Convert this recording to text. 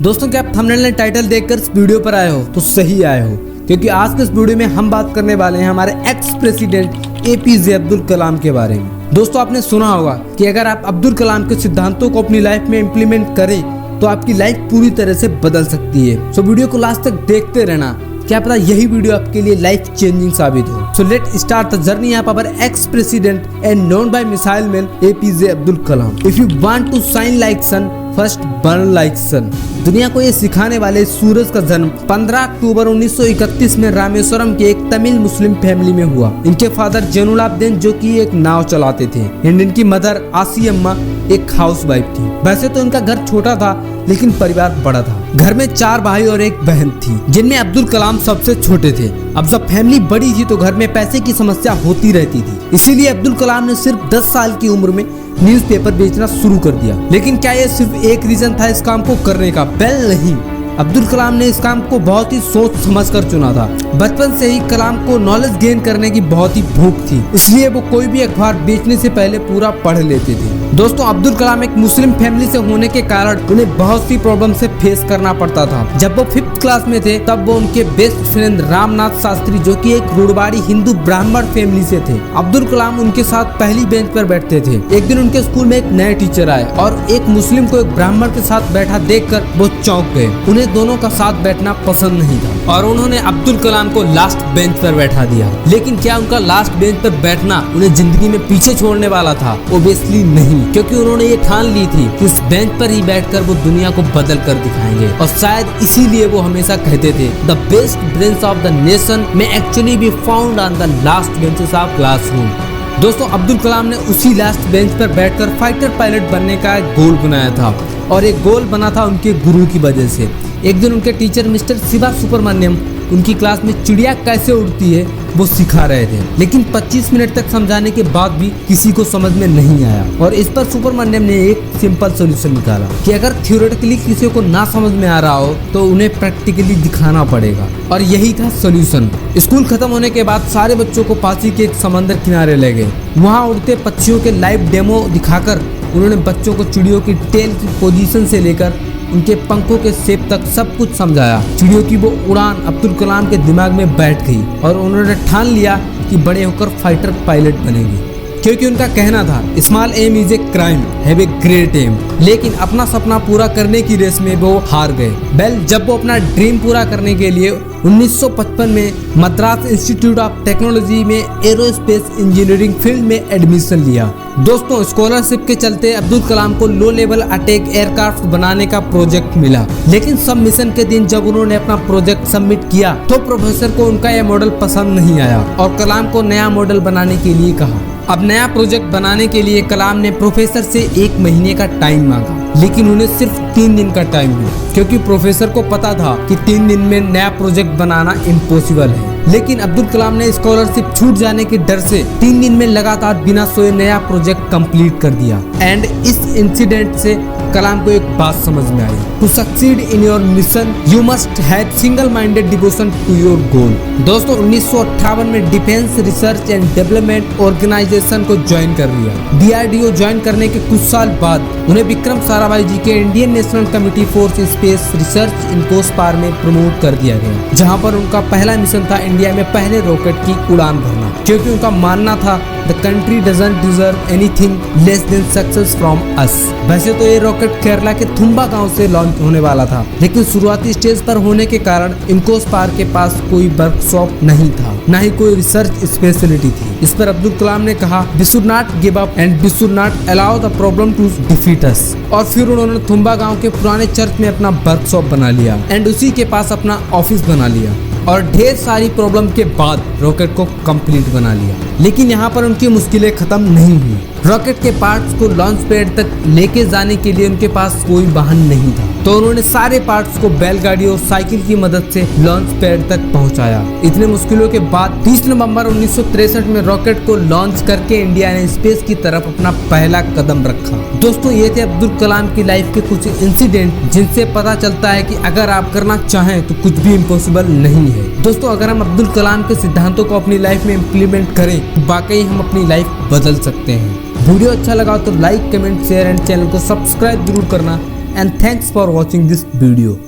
दोस्तों क्या आप थंबनेल एंड टाइटल देखकर इस वीडियो पर आए हो तो सही आए हो, क्योंकि आज के इस वीडियो में हम बात करने वाले हैं हमारे एक्स प्रेसिडेंट एपीजे अब्दुल कलाम के बारे में। दोस्तों आपने सुना होगा कि अगर आप अब्दुल कलाम के सिद्धांतों को अपनी लाइफ में इम्प्लीमेंट करें तो आपकी लाइफ पूरी तरह से बदल सकती है। सो वीडियो को लास्ट तक देखते रहना, क्या पता यही वीडियो आपके लिए लाइफ चेंजिंग साबित हो। So let start the journey of our ex president and known by missile man APJ Abdul Kalam. If you want to shine like sun, first burn like sun. दुनिया को ये सिखाने वाले सूरज का जन्म 15 अक्टूबर 1931 में रामेश्वरम के एक तमिल मुस्लिम फैमिली में हुआ। इनके फादर जैनुलाब्दीन जो कि एक नाव चलाते थे एंड इनकी मदर आसियम्मा एक हाउसवाइफ थी। वैसे तो इनका घर छोटा था लेकिन परिवार बड़ा था। घर में 4 भाई और एक बहन थी, जिनमें अब्दुल कलाम सबसे छोटे थे। अब जब फैमिली बड़ी थी तो घर में पैसे की समस्या होती रहती थी, इसीलिए अब्दुल कलाम ने सिर्फ 10 साल की उम्र में न्यूज़पेपर बेचना शुरू कर दिया। लेकिन क्या ये सिर्फ एक रीजन था इस काम को करने का? वेल नहीं, अब्दुल कलाम ने इस काम को बहुत ही सोच समझकर चुना था। बचपन से ही कलाम को नॉलेज गेन करने की बहुत ही भूख थी, इसलिए वो कोई भी अखबार बेचने से पहले पूरा पढ़ लेते थे। दोस्तों अब्दुल कलाम एक मुस्लिम फैमिली से होने के कारण उन्हें बहुत सी प्रॉब्लम से फेस करना पड़ता था। जब वो 5th क्लास में थे तब वो उनके बेस्ट फ्रेंड रामनाथ शास्त्री जो कि एक रूढ़वाड़ी हिंदू ब्राह्मण फैमिली से थे, अब्दुल कलाम उनके साथ पहली बेंच पर बैठते थे। एक दिन उनके स्कूल में एक नए टीचर आए और एक मुस्लिम को एक ब्राह्मण के साथ बैठा देखकर वो चौंक गए। उन्हें दोनों का साथ बैठना पसंद नहीं था और उन्होंने अब्दुल कलाम को लास्ट बेंच पर बैठा दिया। लेकिन क्या उनका लास्ट बेंच पर बैठना उन्हें जिंदगी में पीछे छोड़ने वाला था? ओबियसली नहीं, क्योंकि उन्होंने ये ठान ली थी कि उस बेंच पर ही बैठकर वो दुनिया को बदल कर दिखाएंगे। और शायद इसीलिए वो हमेशा कहते थे the best brains of the nation में actually be found on the last benches of classroom. दोस्तों अब्दुल कलाम ने उसी लास्ट बेंच पर बैठकर फाइटर पायलट बनने का एक गोल बनाया था, और एक गोल बना था उनके गुरु की वजह से। एक दिन उनके टीचर मिस्टर शिवा सुब्रमण्यम उनकी क्लास में चिड़िया कैसे उड़ती है वो सिखा रहे थे, लेकिन 25 मिनट तक समझाने के बाद भी किसी को समझ में नहीं आया। और इस पर सुब्रमण्यम ने एक सिंपल सॉल्यूशन निकाला कि अगर थ्योरेटिकली किसी को ना समझ में आ रहा हो तो उन्हें प्रैक्टिकली दिखाना पड़ेगा, और यही था सॉल्यूशन। स्कूल खत्म होने के बाद सारे बच्चों को पासी के एक समंदर किनारे ले गए। वहाँ उड़ते पक्षियों के लाइव डेमो दिखाकर उन्होंने बच्चों को चिड़ियों की टेल की पोजीशन से लेकर उनके पंखों के शेप तक सब कुछ समझाया। चिड़ियों की वो उड़ान अब्दुल कलाम के दिमाग में बैठ गई और उन्होंने ठान लिया कि बड़े होकर फाइटर पायलट बनेंगे, क्योंकि उनका कहना था small aim is a crime, have a great aim. लेकिन अपना सपना पूरा करने की रेस में वो हार गए। वेल जब वो अपना ड्रीम पूरा करने के लिए 1955 में मद्रास इंस्टीट्यूट ऑफ टेक्नोलॉजी में एरोस्पेस इंजीनियरिंग फील्ड में एडमिशन लिया। दोस्तों स्कॉलरशिप के चलते अब्दुल कलाम को लो लेवल अटैक एयरक्राफ्ट बनाने का प्रोजेक्ट मिला। लेकिन सबमिशन के दिन जब उन्होंने अपना प्रोजेक्ट सबमिट किया तो प्रोफेसर को उनका यह मॉडल पसंद नहीं आया और कलाम को नया मॉडल बनाने के लिए कहा। अब नया प्रोजेक्ट बनाने के लिए कलाम ने प्रोफेसर से 1 महीने का टाइम मांगा, लेकिन उन्हें सिर्फ 3 दिन का टाइम मिला, क्योंकि प्रोफेसर को पता था कि 3 दिन में नया प्रोजेक्ट बनाना इम्पॉसिबल है। लेकिन अब्दुल कलाम ने स्कॉलरशिप छूट जाने के डर से 3 दिन में लगातार बिना सोए नया प्रोजेक्ट कंप्लीट कर दिया। एंड इस इंसिडेंट से कलाम को एक बात समझ में आई, to succeed in your mission you must have single minded devotion to your goal. दोस्तों 1958 में defence research and development organisation को ज्वाइन कर लिया। DRDO ज्वाइन करने के कुछ साल बाद उन्हें विक्रम साराभाई जी के Indian national committee for space research INCOSPAR में प्रमोट कर दिया गया, जहां पर उनका पहला मिशन था इंडिया में पहले रॉकेट की उड़ान भरना, क्योंकि उनका मानना था the country doesn't deserve anything less than success from us. वैसे तो ये रॉकेट केरला के थुम्बा गांव से लॉन्च होने वाला था, लेकिन शुरुआती स्टेज पर होने के कारण इनकोस्पार के पास कोई वर्कशॉप नहीं था, न ही कोई रिसर्च स्पेशलिटी थी। इस पर अब्दुल कलाम ने कहा we should not give up and we should not allow the problem to defeat us. और फिर उन्होंने थुम्बा गांव के पुराने चर्च में अपना वर्कशॉप बना लिया एंड उसी के पास अपना ऑफिस बना लिया, और ढेर सारी प्रॉब्लम के बाद रॉकेट को कंप्लीट बना लिया। लेकिन यहाँ पर उनकी मुश्किलें खत्म नहीं हुई। रॉकेट के पार्ट्स को लॉन्च पैड तक लेके जाने के लिए उनके पास कोई वाहन नहीं था, तो उन्होंने सारे पार्ट्स को बैलगाड़ी और साइकिल की मदद से लॉन्च पैड तक पहुंचाया। इतने मुश्किलों के बाद 30 नवंबर 1963 में रॉकेट को लॉन्च करके इंडिया ने स्पेस की तरफ अपना पहला कदम रखा। दोस्तों ये थे अब्दुल कलाम की लाइफ के कुछ इंसिडेंट, जिनसे पता चलता है कि अगर आप करना चाहें तो कुछ भी इम्पॉसिबल नहीं है। दोस्तों अगर हम अब्दुल कलाम के सिद्धांतों को अपनी लाइफ में इम्प्लीमेंट करें तो वाकई हम अपनी लाइफ बदल सकते हैं। वीडियो अच्छा लगा तो like, comment, share and channel को सब्सक्राइब जरूर करना। And thanks for watching this video.